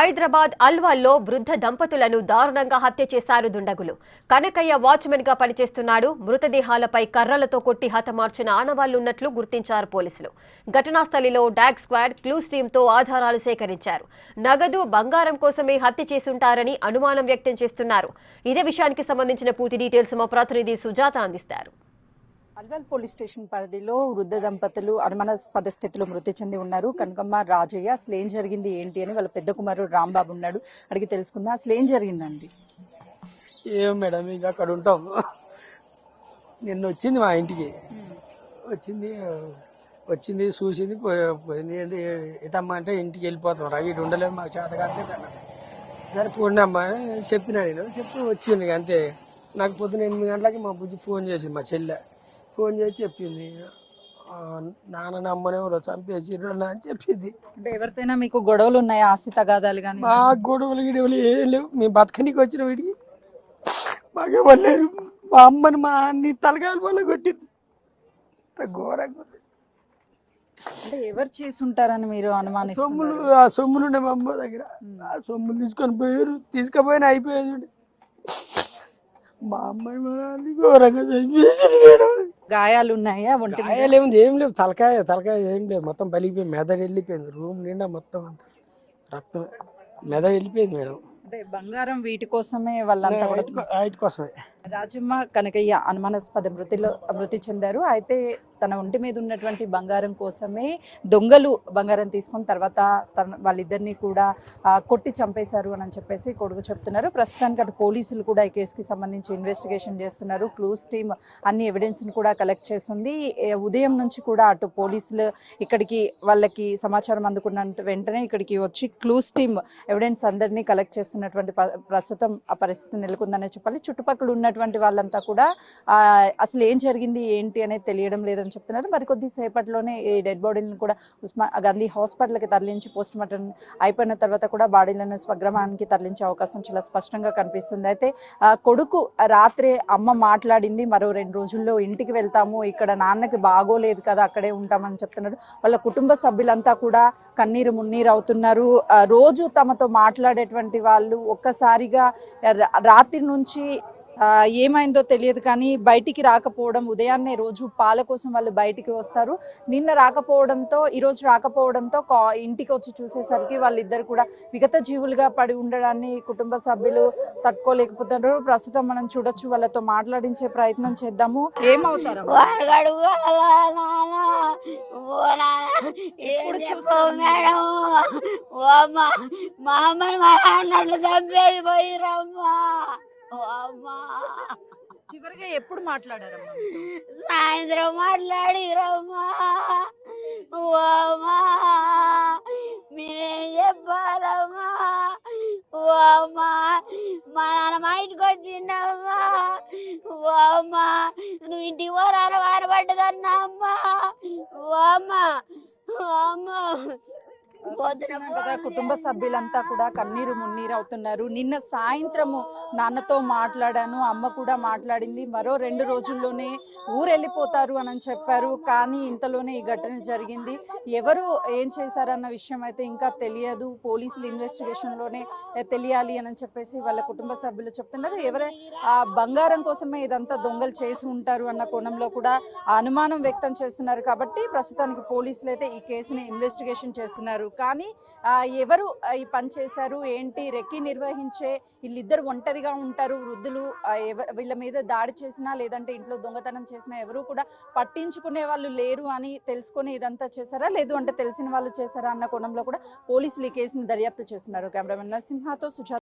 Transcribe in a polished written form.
హైదరాబాద్ అల్వాల్లో వృద్ధ దంపతులను దారుణంగా హత్య చేశారు దుండగులు. కనకయ్య వాచ్మెన్ గా పనిచేస్తున్నాడు. మృతదేహాలపై కర్రలతో కొట్టి హతమార్చిన ఆనవాళ్లున్నట్లు గుర్తించారు పోలీసులు. ఘటనా స్థలిలో డాగ్ స్క్వాడ్, క్లూస్ టీంతో ఆధారాలు సేకరించారు. నగదు, బంగారం కోసమే హత్య చేసుంటారని అనుమానం వ్యక్తం చేస్తున్నారు. ఇదే విషయానికి సంబంధించిన పూర్తి డీటెయిల్స్ మా ప్రతినిధి సుజాత అందిస్తారు. అల్వాల్ పోలీస్ స్టేషన్ పరిధిలో వృద్ధ దంపతులు అనుమానాస్పద స్థితిలో మృతి చెంది ఉన్నారు. కనకమ్మ, రాజయ్య. అసలు ఏం జరిగింది ఏంటి అని వాళ్ళ పెద్ద కుమారుడు రాంబాబు ఉన్నాడు, అడిగి తెలుసుకుందాం. అసలు ఏం జరిగిందండి? ఏం మేడం, ఇక అక్కడ ఉంటాం. నిన్న వచ్చింది మా ఇంటికి, వచ్చింది చూసింది పోయింది. ఎటమ్మా అంటే ఇంటికి వెళ్ళిపోతాం రా, ఇటు ఉండలేదు మాకు చేత కాదు. సరే పోండి అమ్మా చెప్పిన, నేను చెప్పి వచ్చింది అంతే. నాకు పొద్దున 8 గంటలకి మా బుజ్జి ఫోన్ చేసింది, మా చెల్లె ఫోన్ చేసి చెప్పింది, నాన్న అమ్మని ఎవరో చంపేసిర్రు అని చెప్పింది. అంటే ఎవరితోనా మీకు గొడవలు ఉన్నాయా? ఆస్తి తగాదాలు కానీ? మా గొడవలు గిడవలు ఏం లేవు. మేము బతకనికి వచ్చిన వీడికి మాకెవరు లేరు. మా అమ్మని మా అన్ని తలకాయల వల్ల కొట్టింది. ఘోరంగా ఉంది. అంటే ఎవరు చేసి ఉంటారని మీరు అనుమానిస్తున్నారు? ఆ సొమ్ములు ఉండే మా అమ్మ దగ్గర. ఆ సొమ్ములు తీసుకొని పోయారు. తీసుకుపోయినా అయిపోయేది. మా అమ్మాయి మా నాన్న ఘోరంగా చంపేసారు మేడం. గాయాలు ఉన్నాయా? గాయాలు ఏం లేవు. తలకాయ ఏం లేదు. మొత్తం పలిగిపోయింది, మెదడు వెళ్ళిపోయింది. రూమ్ నిండా మొత్తం అంతా రక్తం, మెదడు వెళ్ళిపోయింది మేడం. అంటే బంగారం వీటి కోసమే వాళ్ళంతా వాటి కోసమే. రాజమ్మ, కనకయ్య అనుమానాస్పద మృతి చెందారు. అయితే తన ఒంటి మీద ఉన్నటువంటి బంగారం కోసమే దొంగలు బంగారం తీసుకున్న తర్వాత వాళ్ళిద్దరిని కూడా కొట్టి చంపేశారు అని చెప్పేసి కొడుకు చెప్తున్నారు. ప్రస్తుతానికి అటు పోలీసులు కూడా ఈ కేసుకి సంబంధించి ఇన్వెస్టిగేషన్ చేస్తున్నారు. క్లూస్ టీమ్ అన్ని ఎవిడెన్స్ని కూడా కలెక్ట్ చేస్తుంది. ఉదయం నుంచి కూడా అటు పోలీసులు ఇక్కడికి వాళ్ళకి సమాచారం అందుకున్న వెంటనే ఇక్కడికి వచ్చి క్లూస్ టీమ్ ఎవిడెన్స్ అందరినీ కలెక్ట్ చేస్తున్నటువంటి ప్రస్తుతం ఆ పరిస్థితి నెలకొందనే చెప్పాలి. చుట్టుపక్కల ఉన్నటువంటి వాళ్ళంతా కూడా అసలు ఏం జరిగింది ఏంటి అనేది తెలియడం లేదని చెప్తున్నారు. మరికొద్ది సేపట్లోనే ఈ డెడ్ బాడీలను కూడా గాంధీ హాస్పిటల్కి తరలించి పోస్ట్ మార్టం అయిపోయిన తర్వాత కూడా బాడీలను స్వగ్రామానికి తరలించే అవకాశం చాలా స్పష్టంగా కనిపిస్తుంది. అయితే కొడుకు రాత్రే అమ్మ మాట్లాడింది, మరో 2 రోజుల్లో ఇంటికి వెళ్తాము, ఇక్కడ నాన్నకి బాగోలేదు కదా, అక్కడే ఉంటామని చెప్తున్నారు. వాళ్ళ కుటుంబ సభ్యులంతా కూడా కన్నీరు మున్నీరు అవుతున్నారు. రోజు తమతో మాట్లాడేటువంటి వాళ్ళు ఒక్కసారిగా రాత్రి నుంచి ఏమైందో తెలియదు కానీ బయటికి రాకపోవడం, ఉదయాన్నే రోజు పాల కోసం వాళ్ళు బయటికి వస్తారు. నిన్న రాకపోవడంతో, ఈరోజు రాకపోవడంతో ఇంటికి వచ్చి చూసేసరికి వాళ్ళిద్దరు కూడా విగత జీవులుగా పడి ఉండడాన్ని కుటుంబ సభ్యులు తట్టుకోలేకపోతున్నారు. ప్రస్తుతం మనం చూడొచ్చు, వాళ్ళతో మాట్లాడించే ప్రయత్నం చేద్దాము. ఏమవుతారు? చివరిగా ఎప్పుడు మాట్లాడారమ్మా? సాయంత్రం మాట్లాడిరమ్మా. మేమేం చెప్పాలమ్మా? మా నాన్న మా ఇంటికి వచ్చిండమ్మా. నువ్వు ఇంటికి పోరాన వారపడ్డదన్నా అమ్మా. కుటుంబ సభ్యులంతా కూడా కన్నీరు మున్నీరు అవుతున్నారు. నిన్న సాయంత్రము నాన్నతో మాట్లాడాను, అమ్మ కూడా మాట్లాడింది, మరో 2 రోజుల్లోనే ఊరెళ్ళిపోతారు అని చెప్పారు. కానీ ఇంతలోనే ఈ ఘటన జరిగింది. ఎవరు ఏం చేశారన్న విషయం అయితే ఇంకా తెలియదు. పోలీసులు ఇన్వెస్టిగేషన్ లోనే తెలియాలి అని చెప్పేసి వాళ్ళ కుటుంబ సభ్యులు చెప్తున్నారు. ఎవరే ఆ బంగారం కోసమే ఇదంతా దొంగలు చేసి ఉంటారు అన్న కోణంలో కూడా అనుమానం వ్యక్తం చేస్తున్నారు. కాబట్టి ప్రస్తుతానికి పోలీసులు అయితే ఈ కేసుని ఇన్వెస్టిగేషన్ చేస్తున్నారు. కానీ ఎవరు ఈ పని చేశారు ఏంటి, రెక్కి నిర్వహించే వీళ్ళిద్దరు ఒంటరిగా ఉంటారు, వృద్ధులు, వీళ్ళ మీద దాడి చేసినా లేదంటే ఇంట్లో దొంగతనం చేసినా ఎవరు కూడా పట్టించుకునే వాళ్ళు లేరు అని తెలుసుకొని ఇదంతా చేశారా, లేదు అంటే తెలిసిన వాళ్ళు చేశారా అన్న కోణంలో కూడా పోలీసులు ఈ కేసుని దర్యాప్తు చేస్తున్నారు. కెమెరామెన్ నరసింహతో సుజాత.